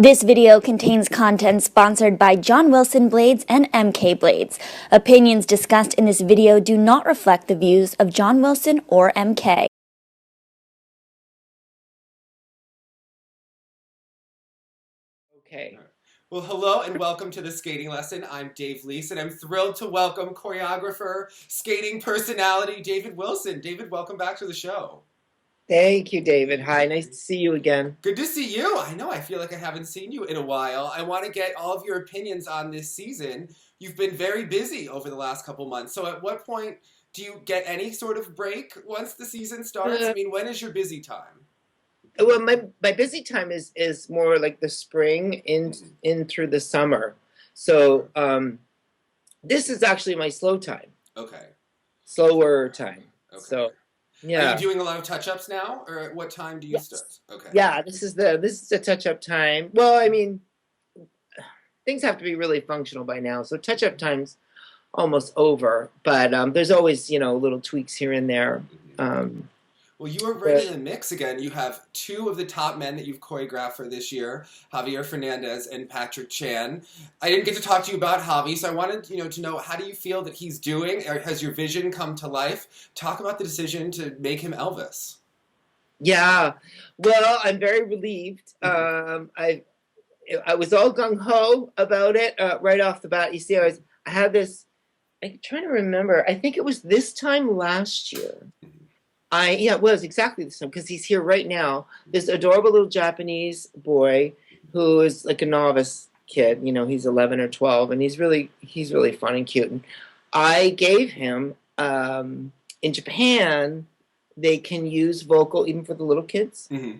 This video contains content sponsored by John Wilson Blades and MK Blades. Opinions discussed in this video do not reflect the views of John Wilson or MK. Okay. Well, hello and welcome to the skating lesson. I'm Dave Leese, and I'm thrilled to welcome choreographer, skating personality, David Wilson. David, welcome back to the show. Thank you, David. Hi, nice to see you again. Good to see you. I know, I feel like I haven't seen you in a while. I want to get all of your opinions on this season. You've been very busy over the last couple months. So at what point do you get any sort of break once the season starts? I mean, when is your busy time? Well, my busy time is more like the spring in through the summer. So this is actually my slow time. Okay. Slower time. Okay. So yeah. Are you doing a lot of touch-ups now, or at what time do you start? Okay. Yeah, this is a touch-up time. Well, I mean, things have to be really functional by now. So touch-up time's almost over, but there's always, little tweaks here and there. Well, you are right in the mix again. You have two of the top men that you've choreographed for this year, Javier Fernandez and Patrick Chan. I didn't get to talk to you about Javi, so I wanted to know, how do you feel that he's doing? Or has your vision come to life? Talk about the decision to make him Elvis. Yeah, well, I'm very relieved. I was all gung-ho about it right off the bat. You see, I had this, I'm trying to remember, I think it was this time last year. It was exactly the same, because he's here right now. This adorable little Japanese boy who is like a novice kid. He's 11 or 12, and he's really fun and cute. And I gave him in Japan, they can use vocal even for the little kids. Mm-hmm.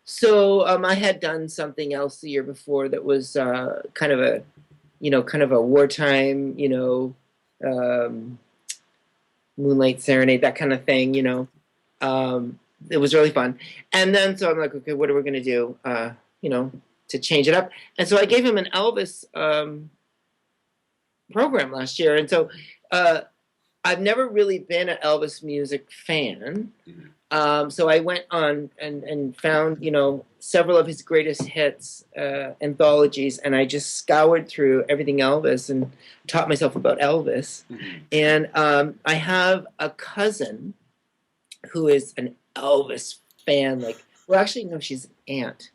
So I had done something else the year before that was kind of a wartime, Moonlight Serenade, that kind of thing, It was really fun. And then, so I'm like, okay, what are we going to do, to change it up? And so I gave him an Elvis program last year. And so I've never really been an Elvis music fan. So I went on and found, several of his greatest hits, anthologies, and I just scoured through everything Elvis and taught myself about Elvis. And I have a cousin who is an Elvis fan, actually, no, she's an aunt,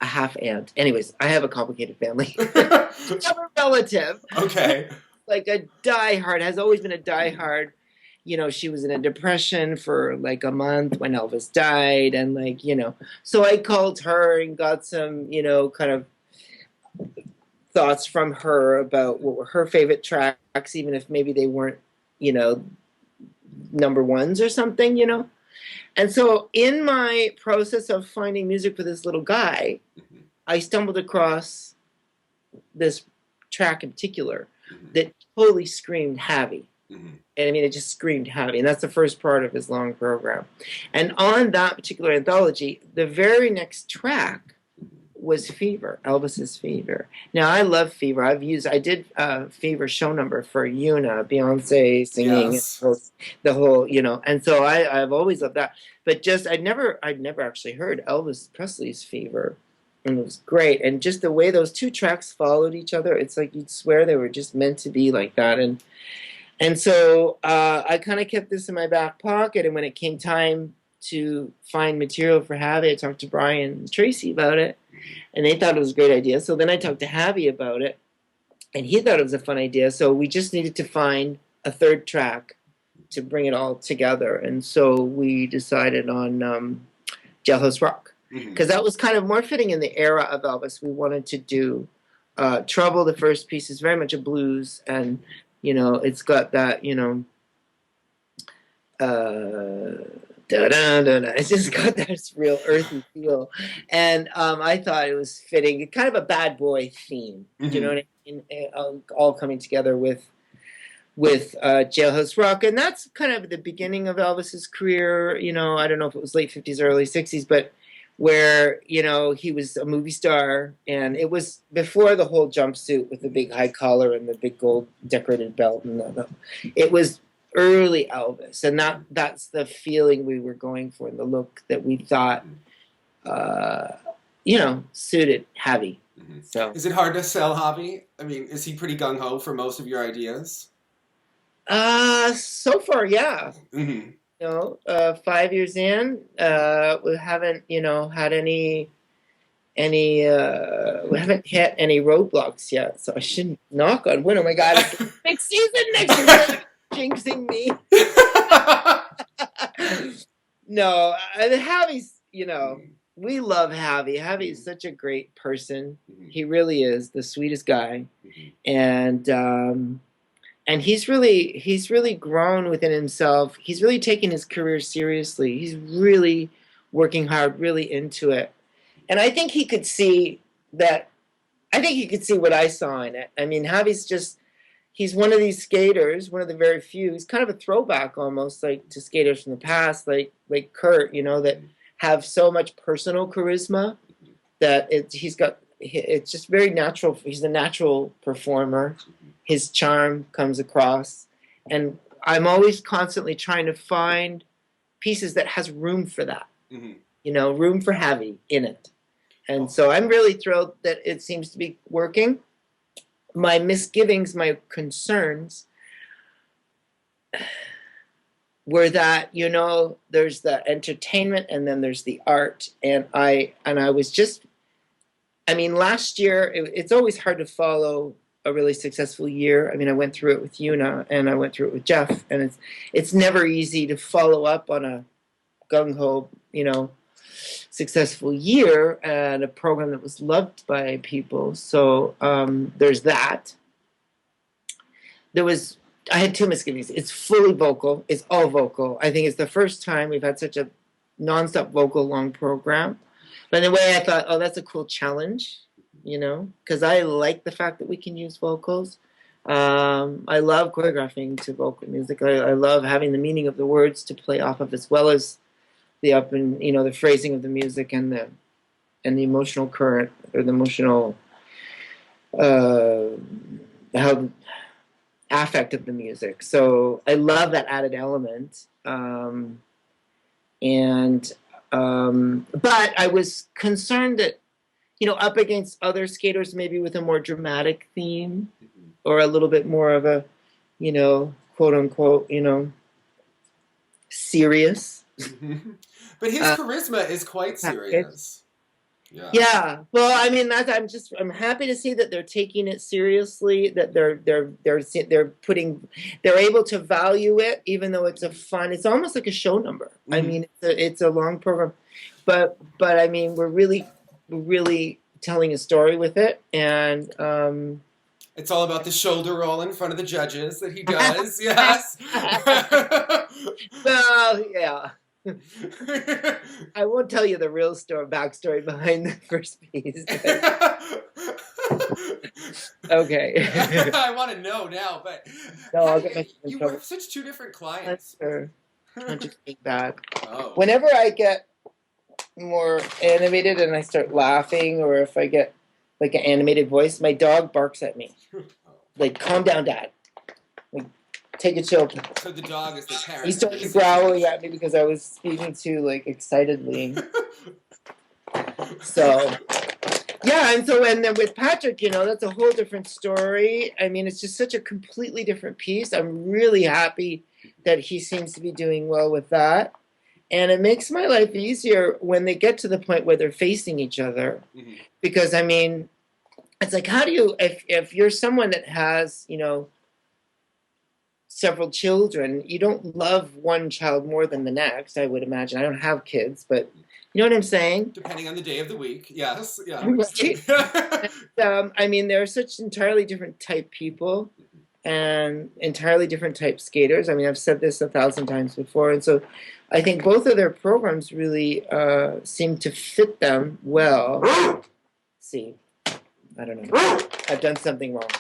a half aunt. Anyways, I have a complicated family. I have a relative. Okay. Like a diehard, has always been a diehard. She was in a depression for like a month when Elvis died, and so I called her and got some, kind of thoughts from her about what were her favorite tracks, even if maybe they weren't, number ones or something, And so in my process of finding music for this little guy, I stumbled across this track in particular that totally screamed Javi. And I mean, it just screamed Javi. And that's the first part of his long program. And on that particular anthology, the very next track was Fever, Elvis's Fever. Now, I love Fever. I did Fever show number for Yuna, Beyonce singing, yes. The whole, and so I've always loved that. But I'd never actually heard Elvis Presley's Fever, and it was great. And just the way those two tracks followed each other, it's like you'd swear they were just meant to be like that. And so I kind of kept this in my back pocket, and when it came time to find material for Javi, I talked to Brian and Tracy about it, and they thought it was a great idea. So then I talked to Javi about it, and he thought it was a fun idea. So we just needed to find a third track to bring it all together. And so we decided on Jailhouse Rock, because that was kind of more fitting in the era of Elvis. We wanted to do Trouble, the first piece, is very much a blues, and, it's got that, it's just got this real earthy feel, and I thought it was fitting, kind of a bad boy theme. You know what I mean? All coming together with Jailhouse Rock, and that's kind of the beginning of Elvis's career. I don't know if it was late 50s, early 60s, but where he was a movie star, and it was before the whole jumpsuit with the big high collar and the big gold decorated belt, and it was early Elvis, and that's the feeling we were going for, and the look that we thought suited Javi. Mhm. So, Is it hard to sell Javi? I mean, is he pretty gung ho for most of your ideas? so far, yeah. Hmm. 5 years in, we haven't, had we haven't hit any roadblocks yet. So I shouldn't knock on wood. Oh my God, it's next season. Next year, jinxing me. No, Javi's, we love Javi. Javi is such a great person. He really is the sweetest guy, and he's really grown within himself. He's really taken his career seriously. He's really working hard, really into it, and I think he could see that. I think he could see what I saw in it. I mean, he's one of these skaters, one of the very few. He's kind of a throwback almost like to skaters from the past, like Kurt, that have so much personal charisma that it's just very natural. He's a natural performer. His charm comes across, and I'm always constantly trying to find pieces that has room for that. Room for Javi in it. And so I'm really thrilled that it seems to be working. My misgivings, my concerns were that, there's the entertainment and then there's the art. And I was just, last year, it's always hard to follow a really successful year. I went through it with Yuna and I went through it with Jeff. And it's never easy to follow up on a gung-ho, successful year and a program that was loved by people. So there's that. I had two misgivings. It's fully vocal. It's all vocal. I think it's the first time we've had such a nonstop vocal long program. But in a way I thought, that's a cool challenge, because I like the fact that we can use vocals. I love choreographing to vocal music. I love having the meaning of the words to play off of, as well as the the phrasing of the music and the emotional current, or the emotional how affect of the music. So I love that added element. But I was concerned that up against other skaters maybe with a more dramatic theme, or a little bit more of a quote unquote serious. But his charisma is quite serious. Yeah. Well, I'm happy to see that they're taking it seriously, that they're able to value it, even though it's almost like a show number. It's a long program, but we're really telling a story with it, and it's all about the shoulder roll in front of the judges that he does. Yes. Well, yeah. I won't tell you the real backstory behind the first piece. Okay. I want to know now, but no, I'll get you work such two different clients. I'm just being bad. Oh. Whenever I get more animated and I start laughing, or if I get like an animated voice, my dog barks at me. Like, calm down, Dad. Like, take a chill. So the dog is the parent. He started growling at me because I was speaking too excitedly. So yeah, and then with Patrick, that's a whole different story. It's just such a completely different piece. I'm really happy that he seems to be doing well with that. And it makes my life easier when they get to the point where they're facing each other. Mm-hmm. Because it's like, how do you, if you're someone that has, several children, you don't love one child more than the next, I would imagine. I don't have kids, but you know what I'm saying? Depending on the day of the week, yes. Yeah. They're such entirely different type people and entirely different type skaters. I've said this 1,000 times before, and so I think both of their programs really seem to fit them well. Let's see, I don't know. I've done something wrong.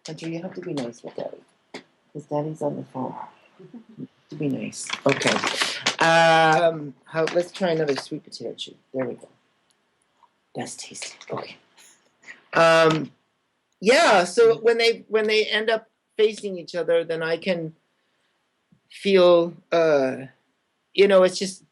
Hunter, you have to be nice with Daddy, because Daddy's on the phone. To be nice. Okay. Let's try another sweet potato chip. There we go. That's tasty. Okay. Yeah. So when they end up facing each other, then I can feel. It's just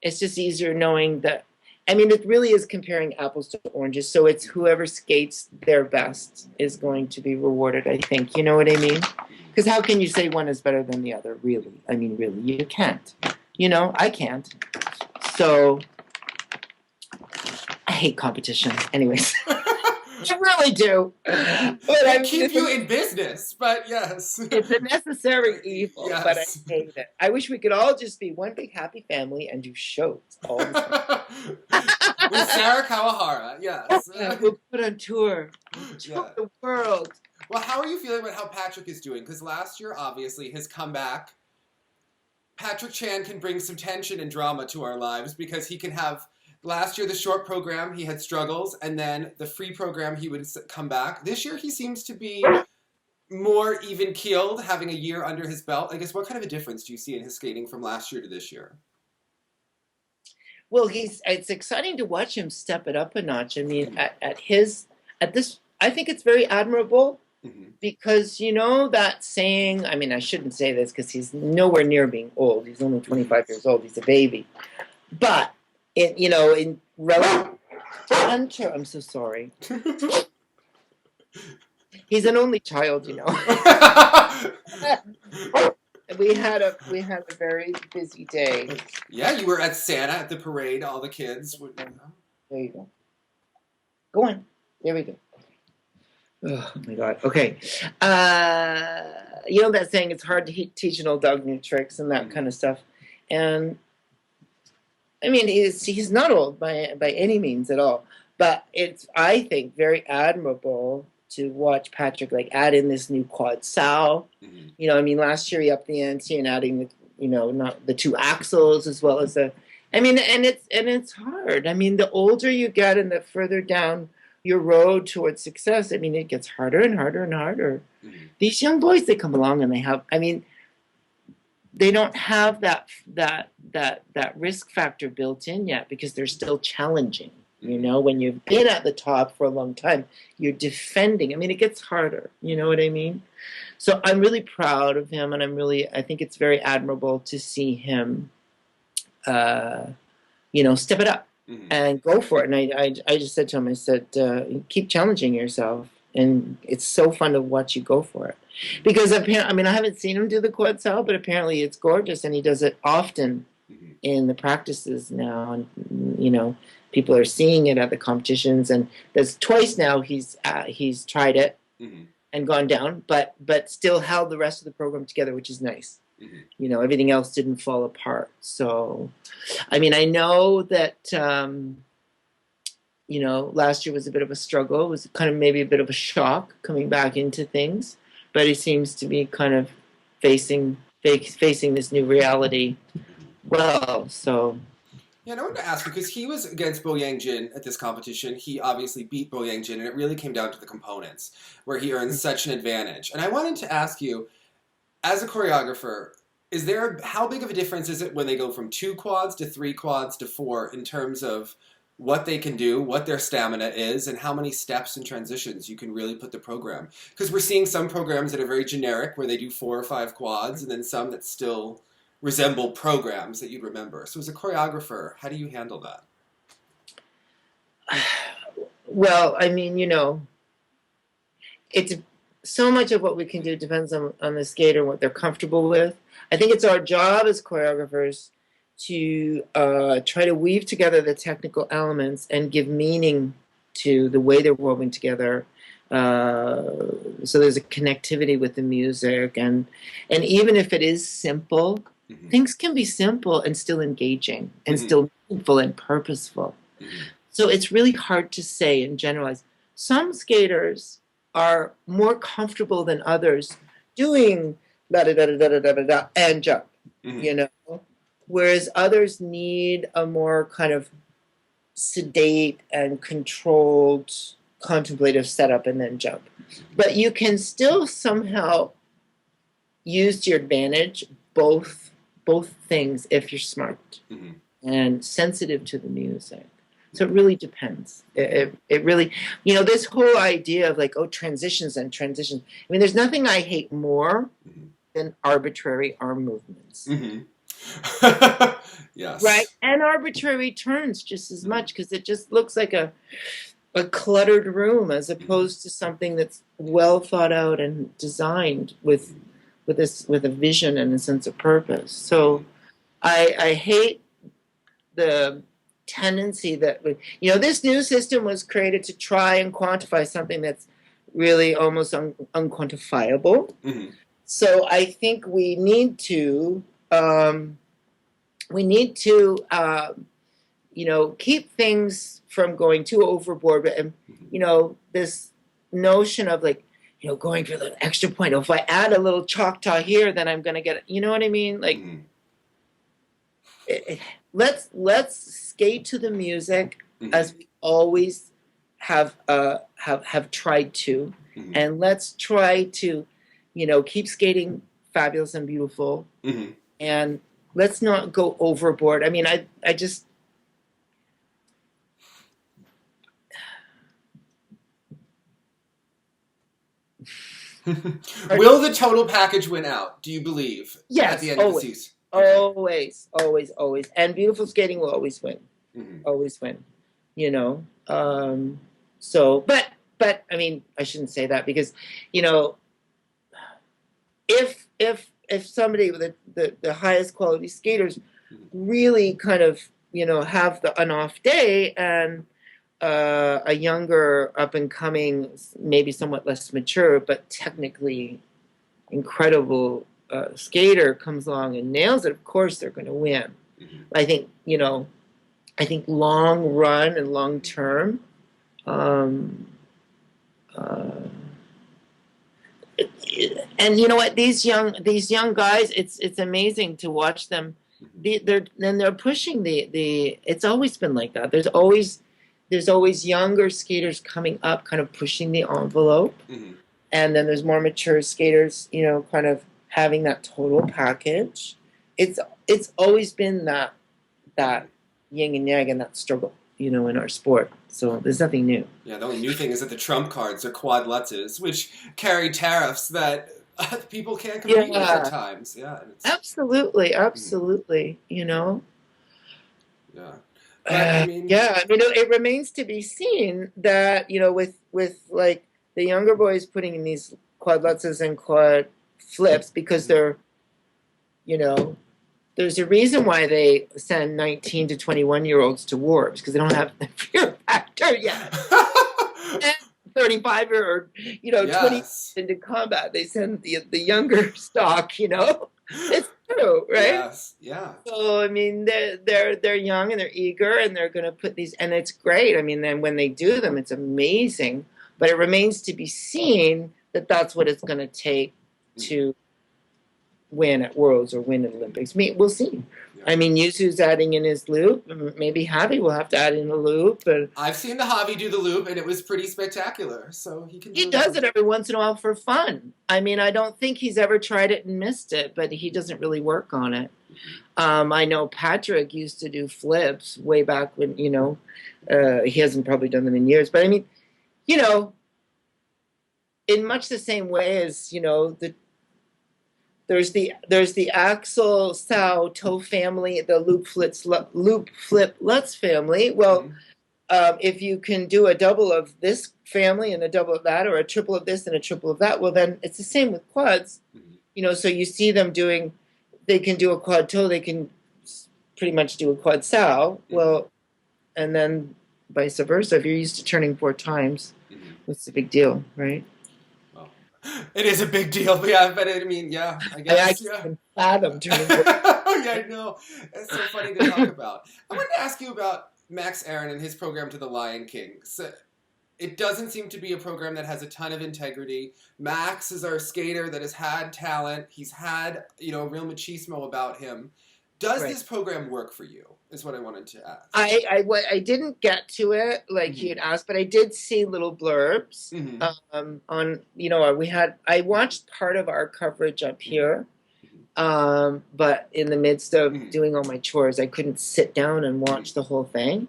It's just easier knowing that. I mean, it really is comparing apples to oranges. So it's whoever skates their best is going to be rewarded, I think. You know what I mean? Because how can you say one is better than the other, really? I mean, really, you can't. You know, I can't. So I hate competition. Anyways. I really do. But They keep you in business, but yes. It's a necessary evil, Yes. but I hate it. I wish we could all just be one big happy family and do shows all the time. With Sarah Kawahara, yes. We'll put on tour. Yeah. The world. Well, how are you feeling about how Patrick is doing? Because last year, obviously, his comeback, Patrick Chan can bring some tension and drama to our lives because he can have, last year, the short program, he had struggles, and then the free program, he would come back. This year, he seems to be more even-keeled, having a year under his belt. I guess, what kind of a difference do you see in his skating from last year to this year? Well, it's exciting to watch him step it up a notch. I mean, at this, I think it's very admirable. Mm-hmm. Because, you know, that saying, I mean, I shouldn't say this because he's nowhere near being old. He's only 25 years old. He's a baby. But, in relative Hunter, I'm so sorry. He's an only child, you know. We had a very busy day. Yeah, you were at Santa at the parade, all the kids. There you go. Go on. There we go. Oh my God. Okay. You know that saying, it's hard to teach an old dog new tricks and that kind of stuff. And I mean, he's not old by any means at all. But it's, I think, very admirable to watch Patrick add in this new quad sow. Mm-hmm. You know, I mean, last year he upped the ante and adding not the two axles as well as and it's hard. I mean, the older you get and the further down your road towards success, I mean, it gets harder and harder and harder. Mm-hmm. These young boys, they come along and they don't have that risk factor built in yet because they're still challenging. You know, when you've been at the top for a long time, you're defending. I mean, it gets harder. You know what I mean? So I'm really proud of him, and I think it's very admirable to see him, step it up. Mm-hmm. And go for it. And I just said to him, I said, keep challenging yourself. And it's so fun to watch you go for it. Because apparently, I haven't seen him do the quad sow, but apparently it's gorgeous. And he does it often in the practices now. And, people are seeing it at the competitions. And there's twice now he's tried it and gone down, but still held the rest of the program together, which is nice. Mm-hmm. Everything else didn't fall apart. So, I mean, I know that, last year was a bit of a struggle. It was kind of maybe a bit of a shock coming back into things. But he seems to be kind of facing this new reality well. So. Yeah, and I wanted to ask you, because he was against Bo Yang Jin at this competition. He obviously beat Bo Yang Jin, and it really came down to the components, where he earned such an advantage. And I wanted to ask you, as a choreographer, how big of a difference is it when they go from 2 quads to 3 quads to 4 in terms of what they can do, what their stamina is, and how many steps and transitions you can really put the program? Because we're seeing some programs that are very generic, where they do 4 or 5 quads, and then some that still resemble programs that you'd remember. So as a choreographer, how do you handle that? Well, I mean, it's so much of what we can do depends on the skater and what they're comfortable with. I think it's our job as choreographers to try to weave together the technical elements and give meaning to the way they're woven together. So there's a connectivity with the music, and even if it is simple, things can be simple and still engaging and still meaningful and purposeful. So it's really hard to say and generalize. Some skaters are more comfortable than others doing da-da-da-da-da-da-da and jump, whereas others need a more kind of sedate and controlled contemplative setup and then jump. But you can still somehow use to your advantage both things if you're smart and sensitive to the music. So it really depends. It really, this whole idea of transitions. I mean, there's nothing I hate more than arbitrary arm movements. Yes. right? And arbitrary turns just as much because it just looks like a cluttered room as opposed to something that's well thought out and designed with a vision and a sense of purpose. So I hate the tendency that this new system was created to try and quantify something that's really almost unquantifiable. Mm-hmm. So I think we need to keep things from going too overboard. And this notion of like going for the extra point. If I add a little Choctaw here, then I'm going to get it. You know what I mean? Like, let's skate to the music as we always have tried to, and let's try to keep skating fabulous and beautiful, and let's not go overboard. I mean, I just Will the total package win out, do you believe? Yes, at the end of the season? Always. And beautiful skating will always win. Always win. So, but I mean, I shouldn't say that because, if somebody with the highest quality skaters really kind of, have an off day, and a younger up and coming, maybe somewhat less mature, but technically incredible skater comes along and nails it, of course they're going to win. I think long run and long term, and you know what, these young guys, it's amazing to watch them. They're pushing the. It's always been like that. There's always younger skaters coming up, kind of pushing the envelope, and then there's more mature skaters, kind of having that total package. It's always been that yin and yang and that struggle, in our sport. So there's nothing new. Yeah, the only new thing is that the trump cards are quad lutzes, which carry tariffs that people can't compete with at times. Yeah, absolutely. Yeah. But, I mean, it remains to be seen that with like the younger boys putting in these quad lutzes and quad flips, because they're there's a reason why they send 19 to 21-year-olds to warps, because they don't have the fear factor yet. And 35 or 20 into combat, they send the younger stock. It's true, right? Yes, yeah. So I mean, they're young and they're eager, and they're going to put these, and it's great. I mean, then when they do them, it's amazing. But it remains to be seen that that's what it's going to take to win at Worlds or win at Olympics. We'll see. Yeah. I mean, Yusu's adding in his loop. Maybe Javi will have to add in a loop. And I've seen the Javi do the loop, and it was pretty spectacular. So he does it every once in a while for fun. I mean, I don't think he's ever tried it and missed it, but he doesn't really work on it. I know Patrick used to do flips way back when, he hasn't probably done them in years. But I mean, in much the same way as, there's the Axel, Sao, Toe family, the loop flip Lutz family. Well, if you can do a double of this family and a double of that, or a triple of this and a triple of that, well, then it's the same with quads. So you see them they can do a quad toe, they can pretty much do a quad Sao. Well, and then vice versa. If you're used to turning 4 times, what's the big deal, right? It is a big deal, but I mean, yeah, I guess. I can fathom turning. Yeah, I know. It's so funny to talk about. I wanted to ask you about Max Aaron and his program to the Lion King. So it doesn't seem to be a program that has a ton of integrity. Max is our skater that has had talent. He's had, a real machismo about him. Does this program work for you? Is what I wanted to ask. I didn't get to it like you'd asked, but I did see little blurbs on. I watched part of our coverage up here, but in the midst of doing all my chores, I couldn't sit down and watch the whole thing.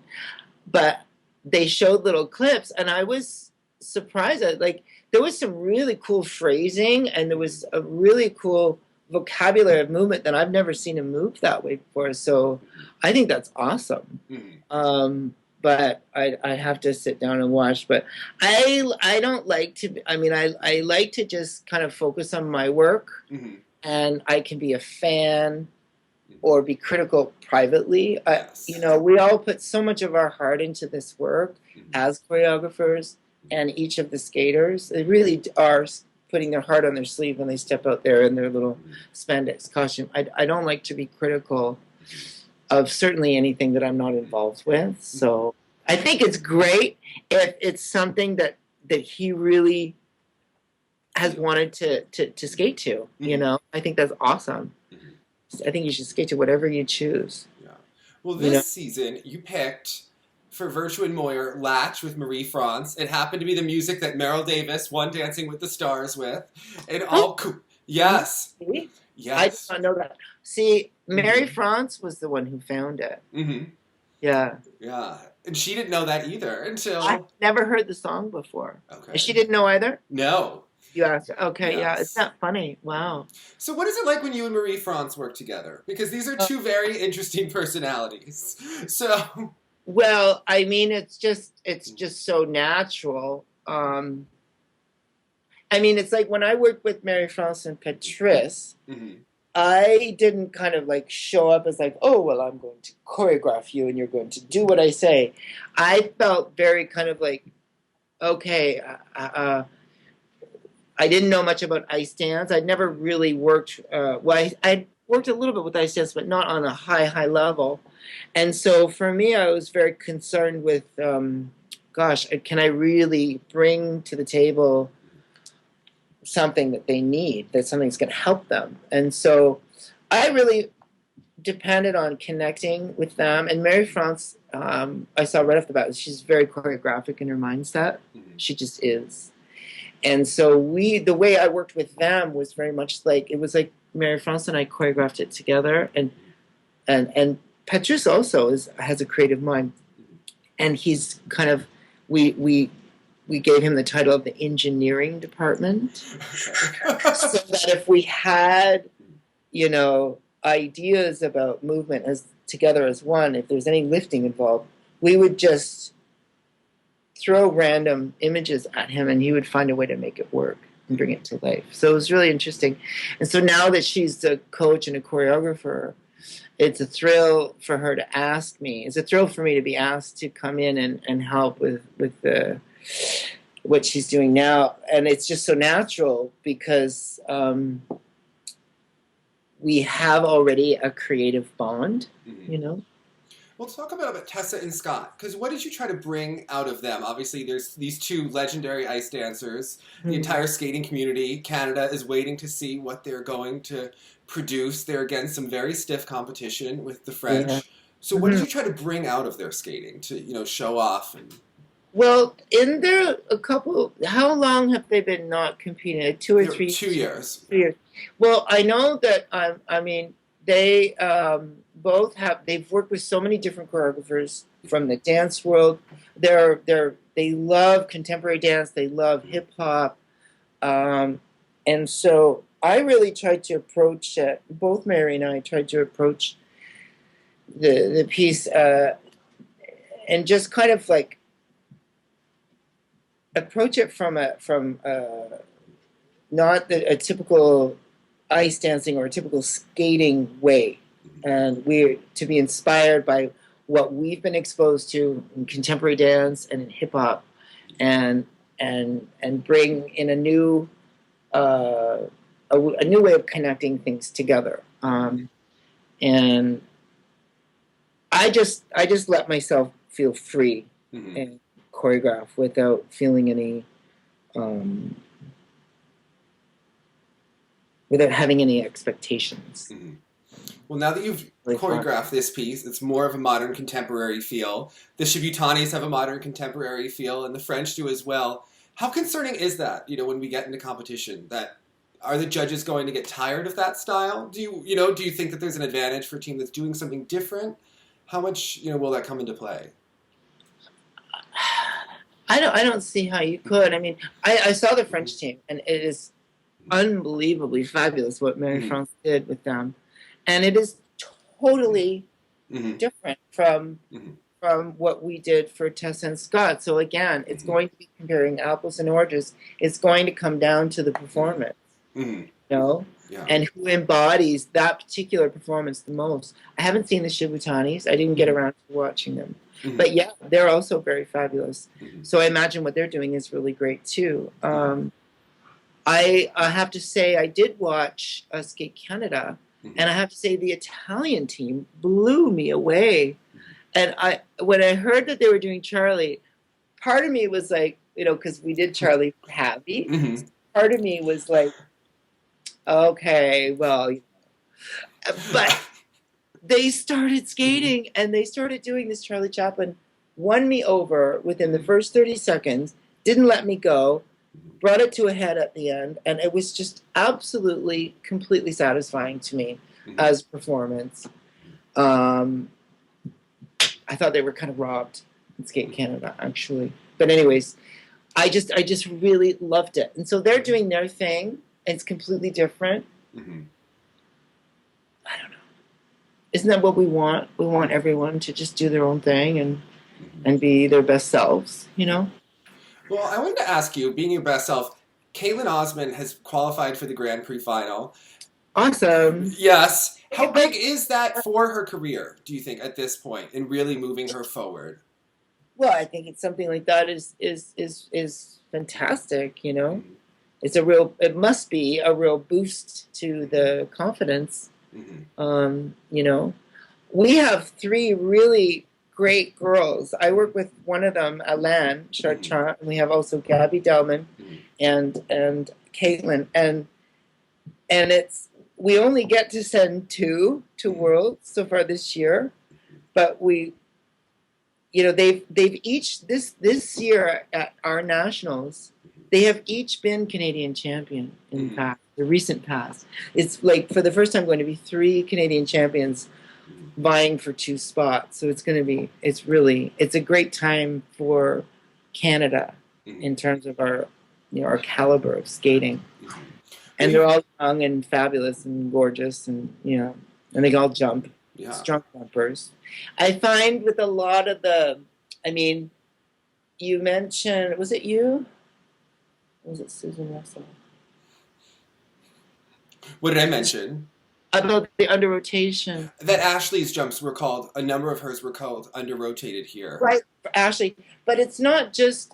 But they showed little clips, and I was surprised. There was some really cool phrasing, and there was a really cool vocabulary of movement that I've never seen him move that way before. So I think that's awesome. But I have to sit down and watch. But I don't like to. I mean, I like to just kind of focus on my work, and I can be a fan or be critical privately. Yes. You know, we all put so much of our heart into this work as choreographers, and each of the skaters. They really are putting their heart on their sleeve when they step out there in their little spandex costume. I don't like to be critical of certainly anything that I'm not involved with. So I think it's great if it's something that he really has wanted to skate to, you know. I think that's awesome. I think you should skate to whatever you choose. Yeah. Well, this season you picked for Virtue and Moyer Latch with Marie France. It happened to be the music that Meryl Davis won Dancing with the Stars with. And all yes. Yes. I did not know that. See, Mary France was the one who found it. Yeah. Yeah. And she didn't know that either until... I never heard the song before. Okay. She didn't know either? No. You asked her. Okay, Yes. yeah. It's not funny. Wow. So what is it like when you and Marie France work together? Because these are two very interesting personalities. So... Well, I mean, it's just so natural. I mean, it's like when I worked with Mary France and Patrice, I didn't kind of like show up as like, oh, well, I'm going to choreograph you and you're going to do what I say. I felt very kind of like, okay, I didn't know much about ice dance. I'd never really worked, I worked a little bit with ice dance, but not on a high level. And so for me, I was very concerned with, gosh, can I really bring to the table something that they need, that something's going to help them? And so I really depended on connecting with them. And Mary France, I saw right off the bat, she's very choreographic in her mindset. She just is. And so the way I worked with them was very much like, it was like Mary France and I choreographed it together. And Patrice also has a creative mind. And he's kind of, we gave him the title of the engineering department. So that if we had, you know, ideas about movement together as one, if there's any lifting involved, we would just throw random images at him and he would find a way to make it work and bring it to life. So it was really interesting. And so now that she's a coach and a choreographer, it's a thrill for her to ask me. It's a thrill for me to be asked to come in and help with what she's doing now. And it's just so natural because we have already a creative bond, you know? Well, talk about Tessa and Scott, because what did you try to bring out of them? Obviously, there's these two legendary ice dancers. The entire skating community, Canada, is waiting to see what they're going to produce. They're against some very stiff competition with the French. Yeah. So what did you try to bring out of their skating to, you know, show off? Well, in there a couple, how long have they been not competing? Like 2 or 3 2 years. 2 years. Well, I know that, I mean, they both they've worked with so many different choreographers from the dance world. They love contemporary dance. They love hip hop. And so I really tried to approach, both Mary and I tried to approach the piece and just kind of like approach it from not a typical ice dancing or a typical skating way. And we're to be inspired by what we've been exposed to in contemporary dance and in hip hop, and bring in a new way of connecting things together. And I just let myself feel free and choreograph without feeling any, without having any expectations. Well, now that you've choreographed this piece, it's more of a modern contemporary feel. The Shibutanis have a modern contemporary feel, and the French do as well. How concerning is that, you know, when we get into competition? That are the judges going to get tired of that style? Do you think that there's an advantage for a team that's doing something different? How much, will that come into play? I don't see how you could. I mean, I saw the French team, and it is unbelievably fabulous what Mary Mm-hmm. France did with them, and it is totally Mm-hmm. different from Mm-hmm. what we did for Tess and Scott. So again, it's Mm-hmm. going to be comparing apples and oranges. It's going to come down to the performance, Mm-hmm. you know, Yeah. and who embodies that particular performance the most. I haven't seen the Shibutanis. I didn't get around to watching them. Mm-hmm. But yeah, they're also very fabulous. Mm-hmm. So I imagine what they're doing is really great too. I have to say I did watch Skate Canada, Mm-hmm. and I have to say the Italian team blew me away. And when I heard that they were doing Charlie, part of me was like, you know, because we did Charlie for Happy. Mm-hmm. Part of me was like, okay, well, but they started skating and they started doing this Charlie Chaplin, won me over within the first 30 seconds, didn't let me go, brought it to a head at the end, and it was just absolutely, completely satisfying to me as performance. I thought they were kind of robbed in Skate Canada, actually. But anyways, I just really loved it. And so they're doing their thing. It's completely different. Mm-hmm. I don't know. Isn't that what we want? We want everyone to just do their own thing and be their best selves, you know? Well, I wanted to ask you, being your best self, Caitlin Osmond has qualified for the Grand Prix final. Awesome. Yes. How big is that for her career, do you think, at this point, in really moving her forward? Well, I think it's something like that is fantastic, you know? It must be a real boost to the confidence. Mm-hmm. You know, we have 3 really great girls. I work with one of them, Alain Chartrand, and we have also Gabby Delman and Caitlin, and we only get to send 2 to Worlds so far this year, but we, you know, they've each this year at our nationals, they have each been Canadian champion in the recent past. It's like for the first time going to be 3 Canadian champions vying for 2 spots. So it's a great time for Canada in terms of our caliber of skating. And they're all young and fabulous and gorgeous, and and they all jump. Yeah. Strong jumpers. I find with a lot of you mentioned, was it you? Or was it Susan Russell? What did I mention? About the under rotation. That Ashley's jumps were called, a number of hers were called under rotated here. Right, for Ashley. But it's not just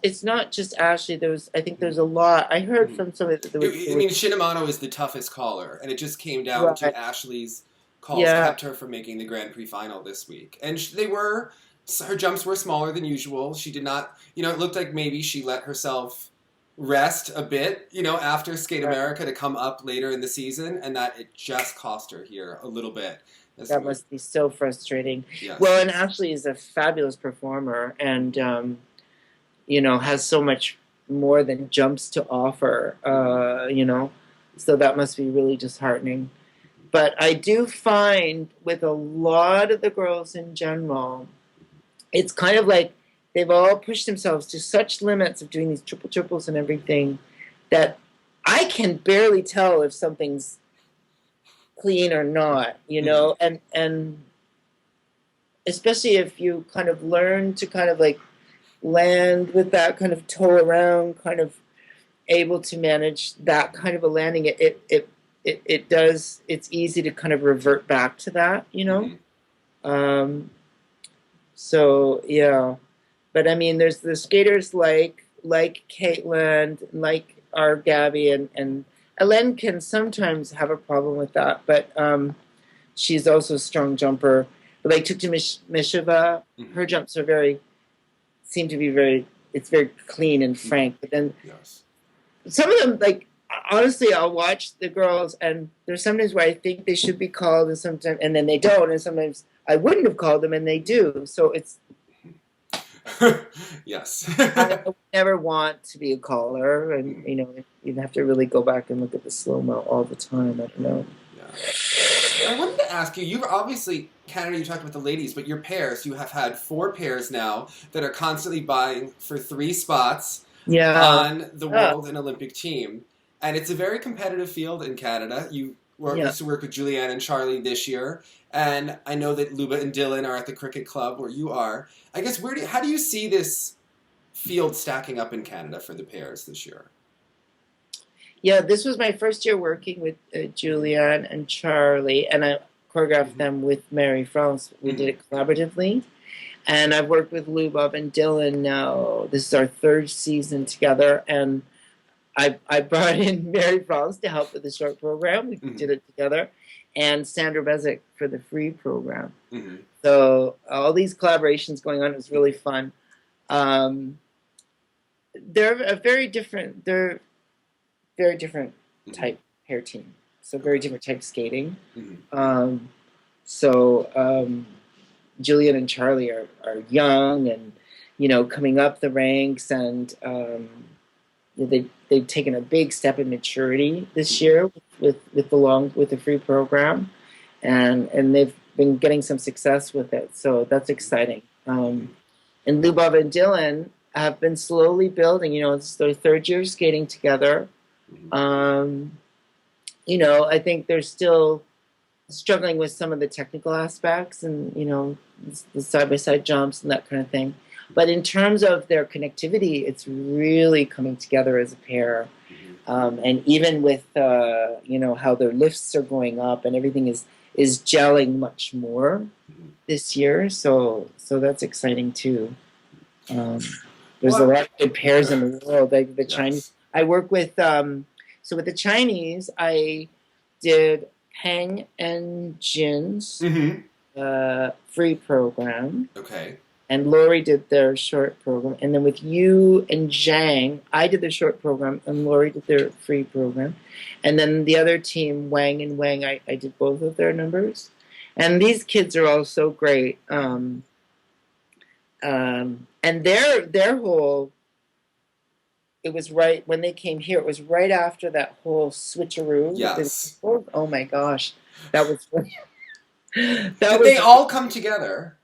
Ashley. I think there's a lot. I heard from somebody that Shinamano is the toughest caller, and it just came down to Ashley's calls kept her from making the Grand Prix final this week. And her jumps were smaller than usual. She did not, it looked like maybe she let herself rest a bit, after Skate America to come up later in the season, and that it just cost her here a little bit. That must be so frustrating. Yes. Well, and Ashley is a fabulous performer and, has so much more than jumps to offer, so that must be really disheartening. But I do find with a lot of the girls in general, it's kind of like they've all pushed themselves to such limits of doing these triples and everything that I can barely tell if something's clean or not, and especially if you kind of learn to kind of like land with that kind of toe around, kind of able to manage that kind of a landing, it's easy to kind of revert back to that, so yeah. But there's the skaters like Caitlin, like our Gabby, and Ellen can sometimes have a problem with that, but she's also a strong jumper. But like Tukta Misheva, her jumps seem to be very clean and frank. But then some of them, like honestly, I'll watch the girls, and there's sometimes where I think they should be called, and then they don't, and sometimes I wouldn't have called them, and they do. So it's. Yes. I would never want to be a caller, and you'd have to really go back and look at the slow-mo all the time. I don't know. Yeah. I wanted to ask you, you've obviously, Canada, you talked about the ladies, but your pairs, you have had 4 pairs now that are constantly vying for 3 spots on the world and Olympic team. and it's a very competitive field in Canada. You used to work with Julianne and Charlie this year, and I know that Luba and Dylan are at the cricket club where you are. I guess how do you see this field stacking up in Canada for the pairs this year? Yeah, this was my first year working with Julianne and Charlie, and I choreographed them with Mary France. We did it collaboratively. And I've worked with Lubov and Dylan now. This is our third season together, and I brought in Mary France to help with the short program. We did it together, and Sandra Bezic for the free program. So all these collaborations going on. It was really fun. They're a very different. They're very different type pair team. So very different type skating. Julian and Charlie are young and, coming up the ranks, and they've taken a big step in maturity this year with the free program, and they've been getting some success with it. So that's exciting. And Lubov and Dylan have been slowly building. It's their third year skating together. I think they're still struggling with some of the technical aspects and, the side-by-side jumps and that kind of thing. But in terms of their connectivity, it's really coming together as a pair. And even with, how their lifts are going up and everything is gelling much more this year. So that's exciting too. There's a lot of good pairs in the world. Like the Chinese. I work with, so with the Chinese, I did Hang and Jin's free program. Okay. And Lori did their short program. And then with you and Zhang, I did the short program, and Lori did their free program. And then the other team, Wang and Wang, I did both of their numbers. And these kids are all so great. And their whole... It was right when they came here. It was right after that whole switcheroo. Yes. Oh my gosh, that was. Did they all come together?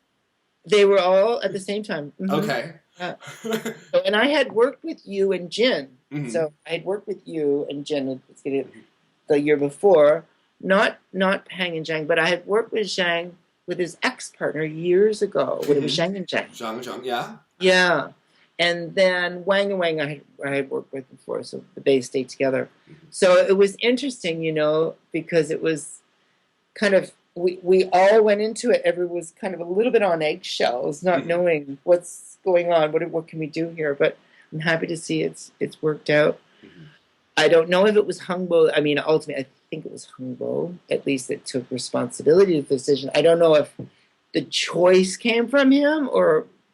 They were all at the same time. Okay. And I had worked with you and Jin. So I had worked with you and Jin the year before. Not Hang and Zhang, but I had worked with Zhang with his ex-partner years ago. When it was Zhang and Zhang. Zhang, yeah. Yeah. And then Wang and Wang I had worked with before, so they stayed together. So it was interesting, because it was kind of, we all went into it. Everyone was kind of a little bit on eggshells, not knowing what's going on, what can we do here. But I'm happy to see it's worked out. I don't know if it was Hungbo. I mean, ultimately, I think it was Hungbo. At least it took responsibility of the decision. I don't know if the choice came from him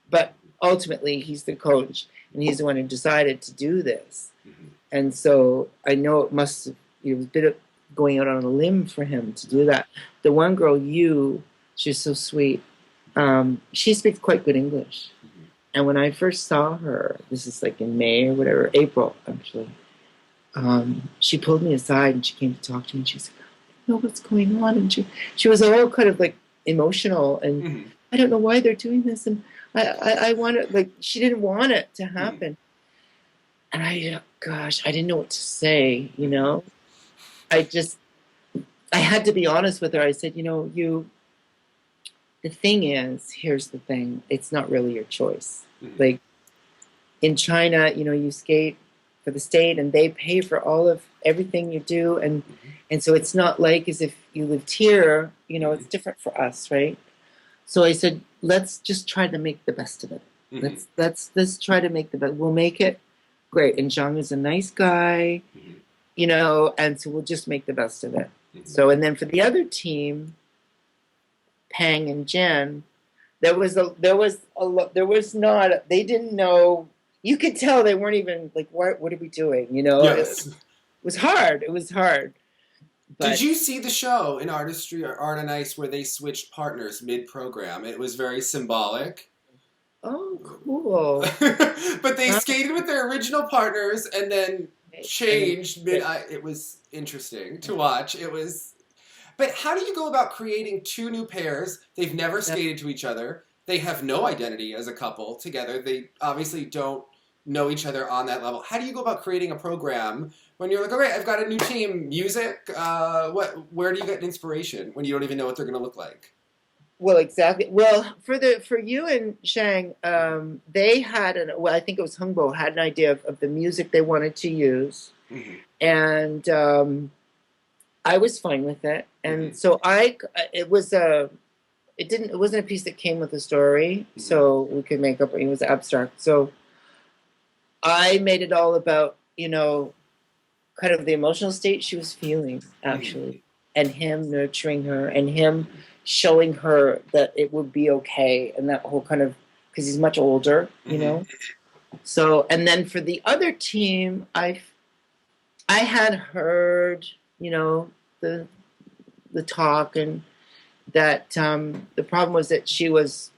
but ultimately, he's the coach, and he's the one who decided to do this. And so I know it was a bit of going out on a limb for him to do that. The one girl, she's so sweet. She speaks quite good English. And when I first saw her, this is like in May or whatever, April, actually, she pulled me aside and she came to talk to me, and she said, I don't know what's going on. And she was all kind of like emotional, and I don't know why they're doing this, and I want it, like, she didn't want it to happen. And I didn't know what to say, I had to be honest with her. I said, the thing is, here's the thing, it's not really your choice. Like, in China, you skate for the state, and they pay for all of everything you do, and so it's not like as if you lived here, it's different for us, right? So I said, let's just try to make the best of it. Let's try to make the best. We'll make it great. And Zhang is a nice guy, and so we'll just make the best of it. So, and then for the other team, Pang and Jen, they didn't know. You could tell they weren't even like, what are we doing? Yes. It was hard. It was hard. But did you see the show in Artistry or Art on Ice where they switched partners mid-program? It was very symbolic. Oh, cool. But they skated with their original partners and then changed mid. It was interesting to watch. But how do you go about creating two new pairs? They've never skated to each other. They have no identity as a couple together. They obviously don't know each other on that level. How do you go about creating a program when you're like, all right, I've got a new team, music? Where do you get inspiration when you don't even know what they're going to look like? Well, exactly. Well, for you and Shang, they had I think it was Hungbo had an idea of the music they wanted to use, Mm-hmm. and I was fine with it. And Mm-hmm. so it wasn't a piece that came with a story, Mm-hmm. so we could make up. It was abstract, so I made it all about kind of the emotional state she was feeling Mm-hmm. actually, and him nurturing her, and him showing her that it would be okay, and that whole kind of, because he's much older, Mm-hmm. So, and then for the other team, I had heard the the talk, and that the problem was that she was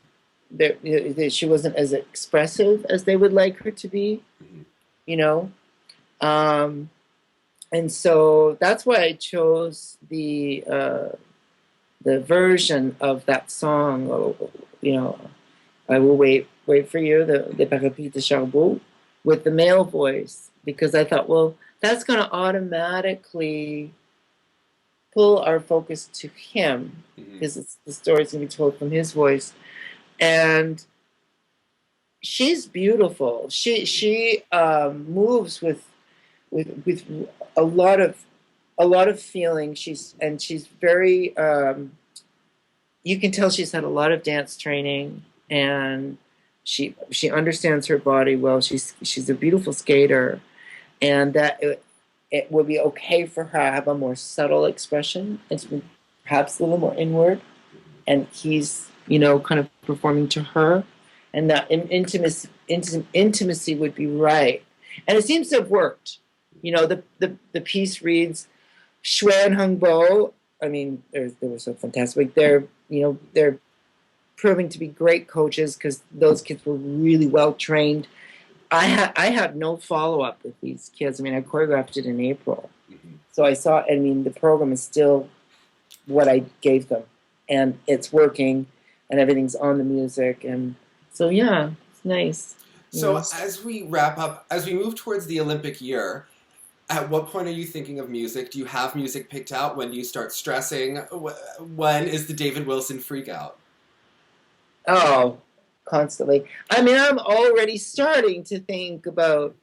there, that she wasn't as expressive as they would like her to be, Mm-hmm. you know. Um, and so that's why I chose the version of that song. I will wait for you, the Parapluie de Charbot, with the male voice, because I thought, well, that's going to automatically pull our focus to him, Mm-hmm. because the story's going to be told from his voice. And she's beautiful. She moves with a lot of feeling. She's very you can tell she's had a lot of dance training, and she understands her body well. She's a beautiful skater, and that it would be okay for her to have a more subtle expression. It's perhaps a little more inward, and he's kind of performing to her, and that intimacy would be right. And it seems to have worked. The piece reads, Shui and Hung Bo. I mean, they were so fantastic. They're proving to be great coaches, because those kids were really well trained. I had no follow up with these kids. I mean, I choreographed it in April, Mm-hmm. so I saw. I mean, the program is still what I gave them, and it's working, and everything's on the music, and so yeah, it's nice. So as we wrap up, as we move towards the Olympic year, at what point are you thinking of music? Do you have music picked out? When do you start stressing? When is the David Wilson freak out? Oh, constantly. I mean, I'm already starting to think about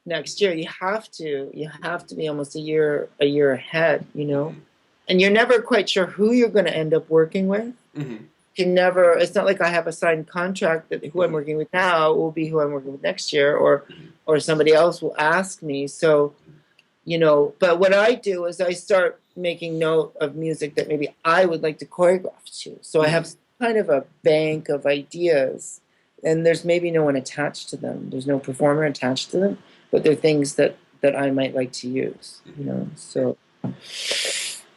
next year. You have to be almost a year ahead, Mm-hmm. and you're never quite sure who you're going to end up working with. Mm-hmm. It's not like I have a signed contract that who I'm working with now will be who I'm working with next year, or somebody else will ask me. So, but what I do is I start making note of music that maybe I would like to choreograph to. So I Mm-hmm. have kind of a bank of ideas, and there's maybe no one attached to them. There's no performer attached to them, but they're things that I might like to use, So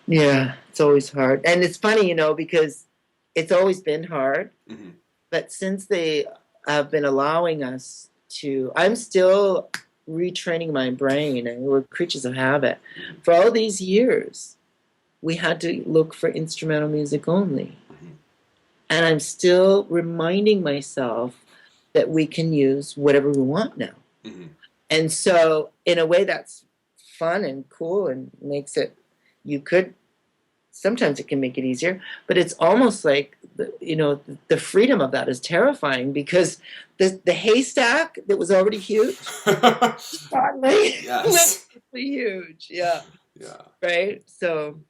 yeah, it's always hard. And it's funny, because it's always been hard, Mm-hmm. but since they have been allowing us to, I'm still retraining my brain, and we're creatures of habit. For all these years, we had to look for instrumental music only. Mm-hmm. And I'm still reminding myself that we can use whatever we want now. Mm-hmm. And so, in a way, that's fun and cool, and makes it, you could, sometimes it can make it easier, but it's almost like, the freedom of that is terrifying, because the haystack that was already huge, suddenly Yes. huge. Yeah. Yeah. Right. So,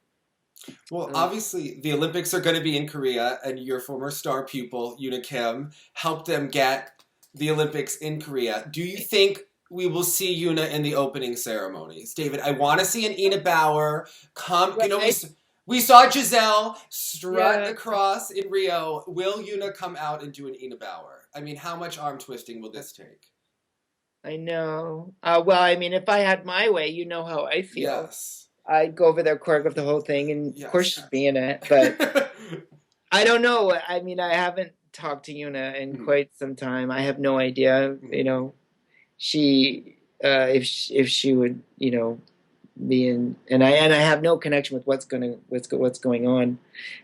Well, obviously, the Olympics are going to be in Korea, and your former star pupil, Yuna Kim, helped them get the Olympics in Korea. Do you think we will see Yuna in the opening ceremonies? David, I want to see an Ina Bauer come. right. We saw Giselle strut Yeah. across in Rio. Will Yuna come out and do an Ina Bauer? I mean, how much arm twisting will this take? I know. Well, I mean, if I had my way, you know how I feel. Yes. I'd go over there, choreograph the whole thing, and of course Yes. she'd be in it. But I don't know. I mean, I haven't talked to Yuna in quite some time. I have no idea. She if she would being, and I have no connection with what's going on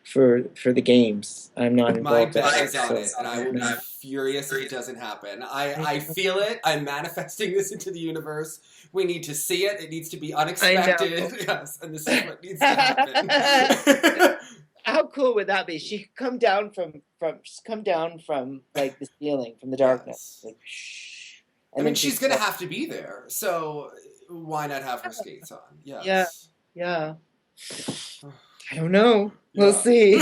for the games. I'm not My involved. bet is on it, and I will be furious if it doesn't happen. I feel it. I'm manifesting this into the universe. We need to see it. It needs to be unexpected. Yes, and this is what needs to happen. How cool would that be? She could come down from like the ceiling, from the darkness. Yes. Like, shh. And I mean, she's gonna have to be there, so why not have her skates on? Yes. Yeah. I don't know. We'll see.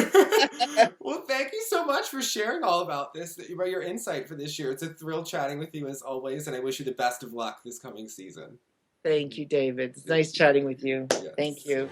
Well, thank you so much for sharing all about this, about your insight for this year. It's a thrill chatting with you as always, and I wish you the best of luck this coming season. Thank you, David. It's nice chatting with you. Yes. Thank you.